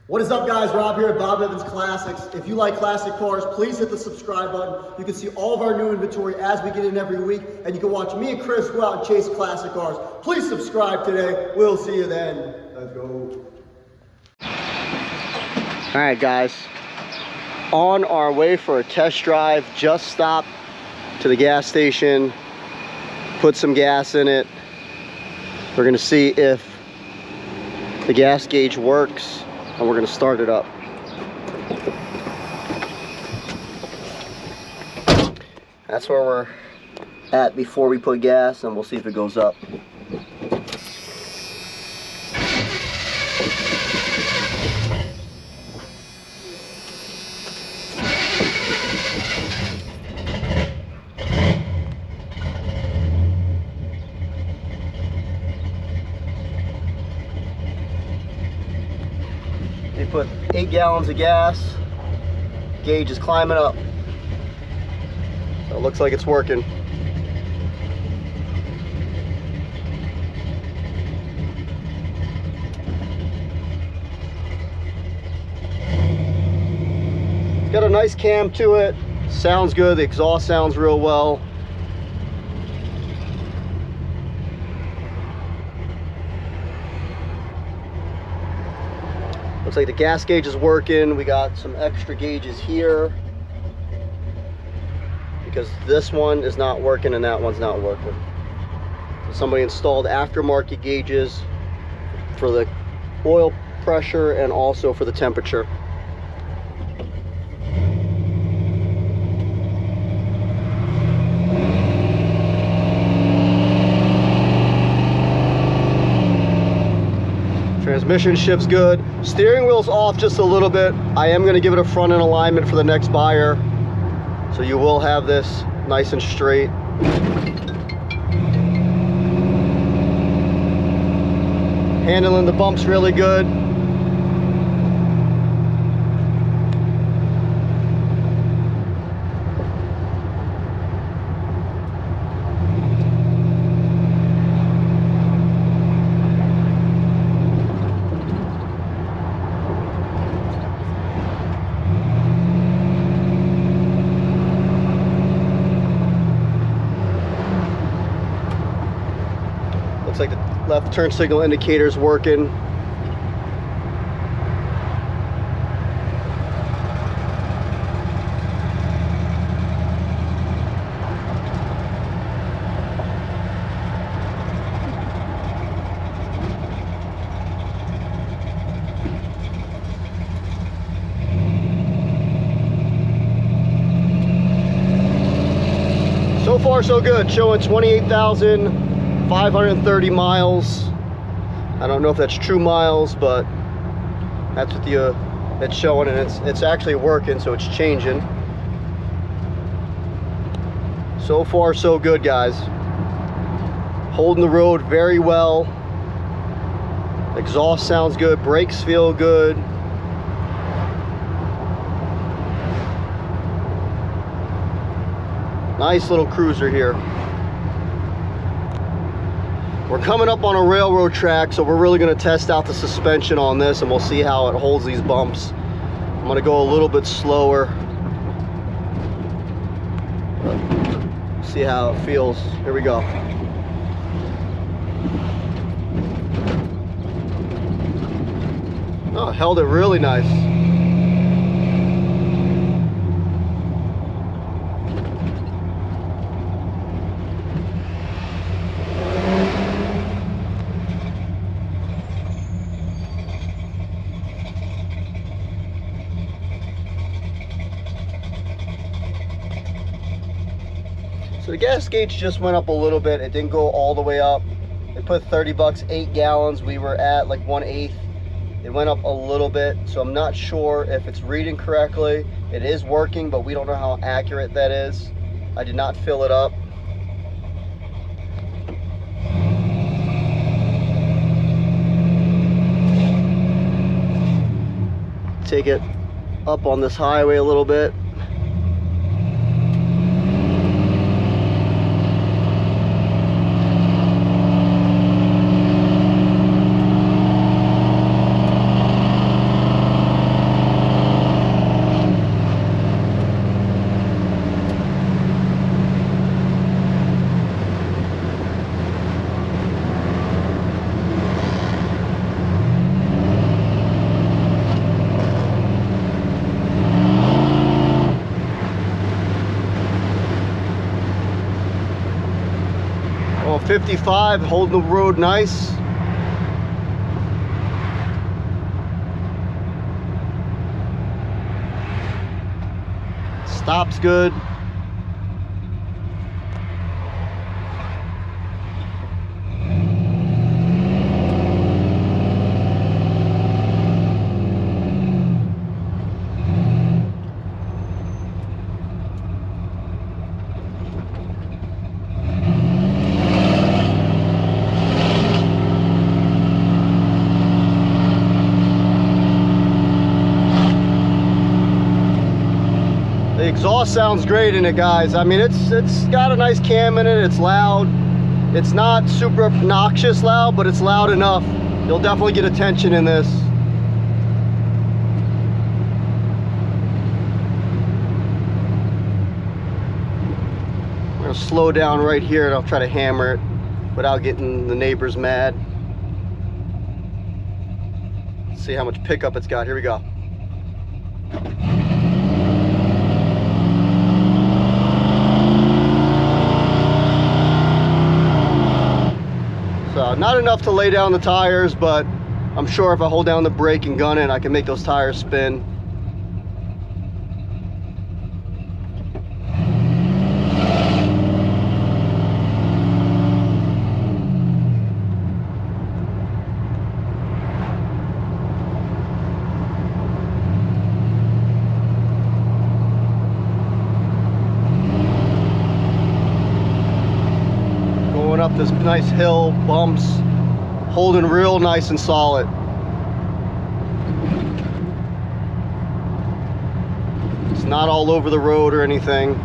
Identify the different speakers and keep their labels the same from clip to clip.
Speaker 1: What is up, guys? Rob here at Bob Evans Classics. If you like classic cars, please hit the subscribe button. You can see all of our new inventory as we get in every week, and you can watch me and Chris go out and chase classic cars. Please subscribe today. We'll see you then. Let's go. All right, guys. On our way for a test drive. Just stopped to the gas station, put some gas in it. We're gonna see if the gas gauge works, and we're gonna start it up. That's where we're at before we put gas, and we'll see if it goes up. They put 8 gallons of gas. Gauge is climbing up. So it looks like it's working. It's got a nice cam to it. Sounds good. The exhaust sounds real well. Looks like the gas gauge is working. We got some extra gauges here because this one is not working and that one's not working. So somebody installed aftermarket gauges for the oil pressure and also for the temperature. Transmission shifts good. Steering wheel's off just a little bit. I am going to give it a front end alignment for the next buyer, so you will have this nice and straight. Handling the bumps really good. Looks like the left turn signal indicator is working. So far so good, showing 28,530 miles. I don't know if that's true miles, but that's what it's showing, and it's actually working, so it's changing. So far so good, guys. Holding the road very well. Exhaust sounds good, brakes feel good. Nice little cruiser here. We're coming up on a railroad track, so we're really going to test out the suspension on this, and we'll see how it holds these bumps. I'm going to go a little bit slower. See how it feels. Here we go. Oh, held it really nice. So the gas gauge just went up a little bit. It didn't go all the way up. They put 30 bucks, 8 gallons. We were at like 1/8. It went up a little bit, so I'm not sure if it's reading correctly. It is working, but we don't know how accurate that is. I did not fill it up. Take it up on this highway a little bit. 55, holding the road nice. Stop's good. The exhaust sounds great in it, guys. I mean, it's got a nice cam in it. It's loud. It's not super obnoxious loud, but it's loud enough. You'll definitely get attention in this. I'm gonna slow down right here and I'll try to hammer it without getting the neighbors mad. Let's see how much pickup it's got. Here we go. Not enough to lay down the tires, but I'm sure if I hold down the brake and gun it, I can make those tires spin. Up this nice hill, bumps, holding real nice and solid. It's not all over the road or anything.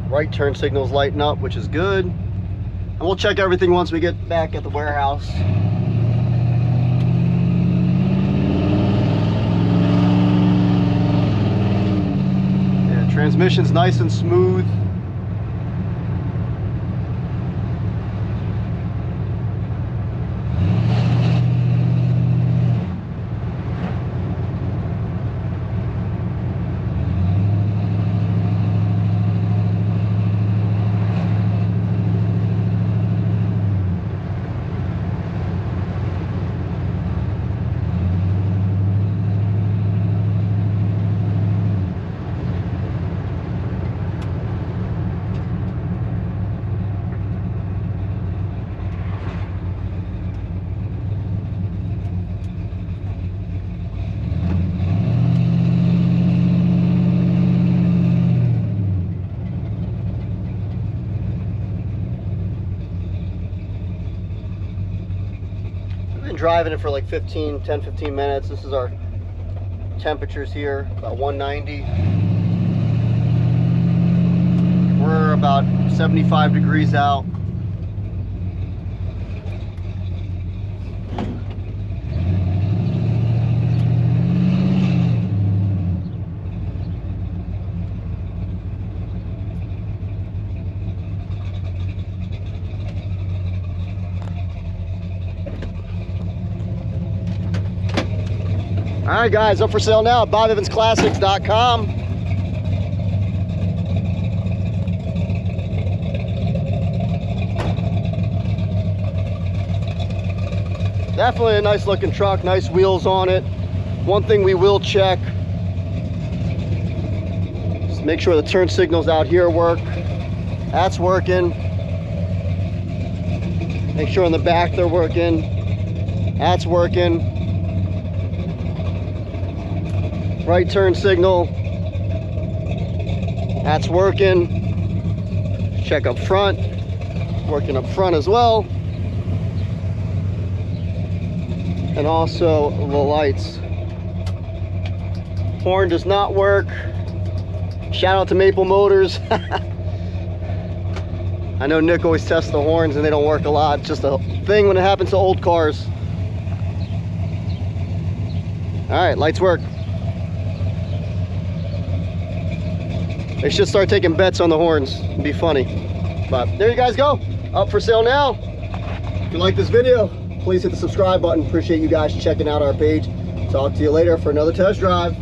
Speaker 1: Right turn signal's lighting up, which is good. And we'll check everything once we get back at the warehouse. Yeah, transmission's nice and smooth. Driving it for like 10-15 minutes. This is our temperatures here, about 190. We're about 75 degrees out. All right, guys, up for sale now at BobEvansClassics.com. Definitely a nice looking truck, nice wheels on it. One thing we will check, just make sure the turn signals out here work. That's working. Make sure in the back they're working. That's working. Right turn signal. That's working. Check up front. Working up front as well. And also the lights. Horn does not work. Shout out to Maple Motors. I know Nick always tests the horns and they don't work a lot. It's just a thing when it happens to old cars. All right, lights work. They should start taking bets on the horns. It'd be funny. But there you guys go. Up for sale now. If you like this video, please hit the subscribe button. Appreciate you guys checking out our page. Talk to you later for another test drive.